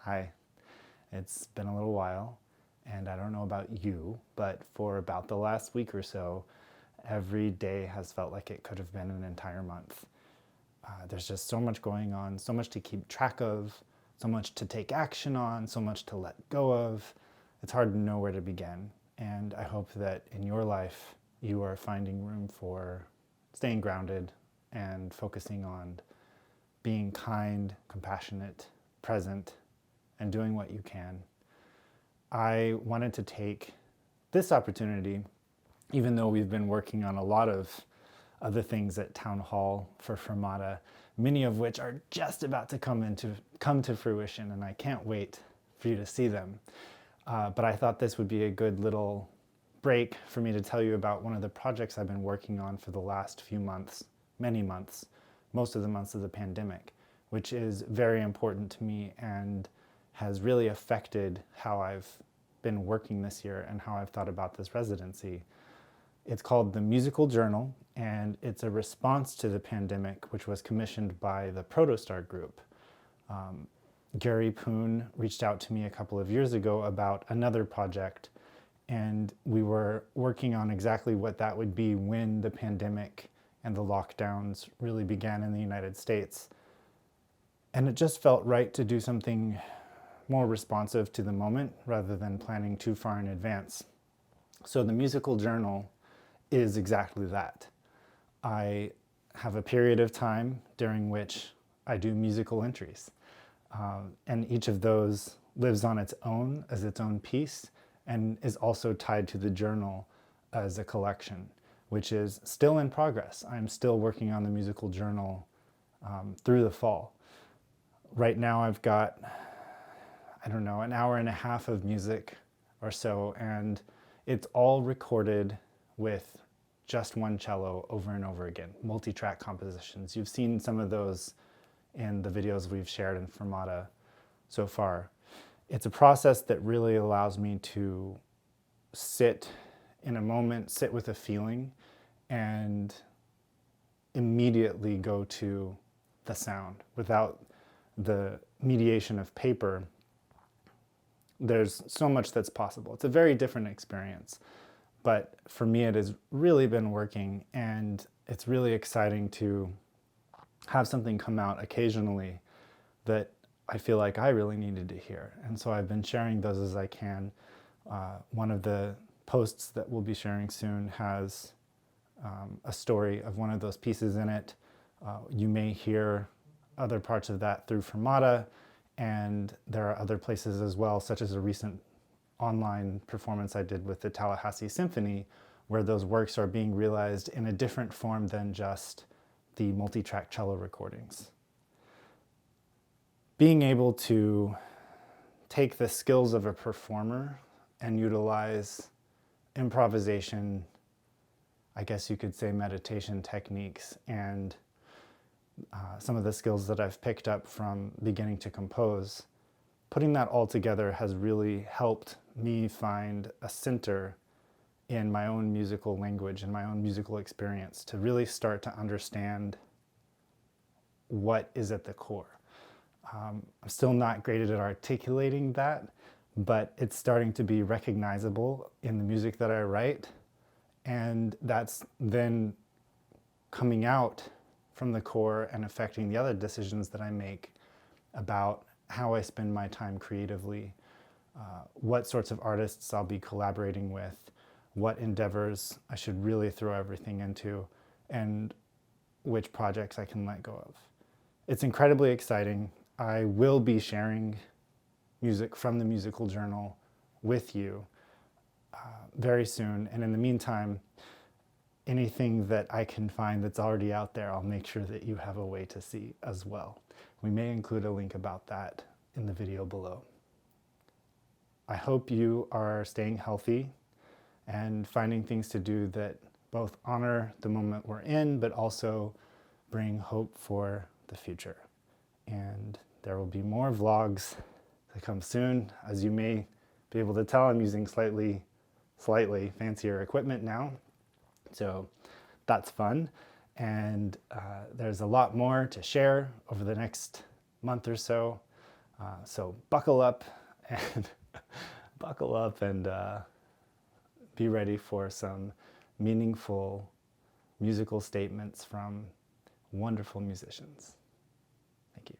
Hi. It's been a little while, and I don't know about you, but for about the last week or so, every day has felt like it could have been an entire month. There's just so much going on, so much to keep track of, so much to take action on, so much to let go of. It's hard to know where to begin. And I hope that in your life, you are finding room for staying grounded and focusing on being kind, compassionate, present, and doing what you can. I wanted to take this opportunity, even though we've been working on a lot of other things at Town Hall for Fermata, many of which are just about to come to fruition, and I can't wait for you to see them. But I thought this would be a good little break for me to tell you about one of the projects I've been working on for the last few months, many months, most of the months of the pandemic, which is very important to me and has really affected how I've been working this year and how I've thought about this residency. It's called the Musical Journal, and it's a response to the pandemic, which was commissioned by the Protostar group. Gary Poon reached out to me a couple of years ago about another project, and we were working on exactly what that would be when the pandemic and the lockdowns really began in the United States. And it just felt right to do something more responsive to the moment rather than planning too far in advance. So the Musical Journal is exactly that. I have a period of time during which I do musical entries. And each of those lives on its own as its own piece and is also tied to the journal as a collection, which is still in progress. I'm still working on the Musical Journal through the fall. Right now I've got, an hour and a half of music or so, and it's all recorded with just one cello over and over again, multi-track compositions. You've seen some of those in the videos we've shared in Fermata so far. It's a process that really allows me to sit in a moment, sit with a feeling, and immediately go to the sound. Without the mediation of paper, there's so much that's possible. It's a very different experience, but for me it has really been working, and it's really exciting to have something come out occasionally that I feel like I really needed to hear. And so I've been sharing those as I can. One of the posts that we'll be sharing soon has a story of one of those pieces in it. You may hear other parts of that through Fermata, and there are other places as well, such as a recent online performance I did with the Tallahassee Symphony, where those works are being realized in a different form than just the multi-track cello recordings. Being able to take the skills of a performer and utilize improvisation, I guess you could say meditation techniques, and some of the skills that I've picked up from beginning to compose, putting that all together has really helped me find a center in my own musical language and my own musical experience to really start to understand what is at the core. I'm still not great at articulating that, but it's starting to be recognizable in the music that I write, and that's then coming out from the core and affecting the other decisions that I make about how I spend my time creatively, what sorts of artists I'll be collaborating with, what endeavors I should really throw everything into, and which projects I can let go of. It's incredibly exciting. I will be sharing music from the Musical Journal with you very soon, and in the meantime, anything that I can find that's already out there, I'll make sure that you have a way to see as well. We may include a link about that in the video below. I hope you are staying healthy and finding things to do that both honor the moment we're in, but also bring hope for the future. And there will be more vlogs to come soon. As you may be able to tell, I'm using slightly fancier equipment now. So that's fun. And there's a lot more to share over the next month or so. So buckle up and buckle up and be ready for some meaningful musical statements from wonderful musicians. Thank you.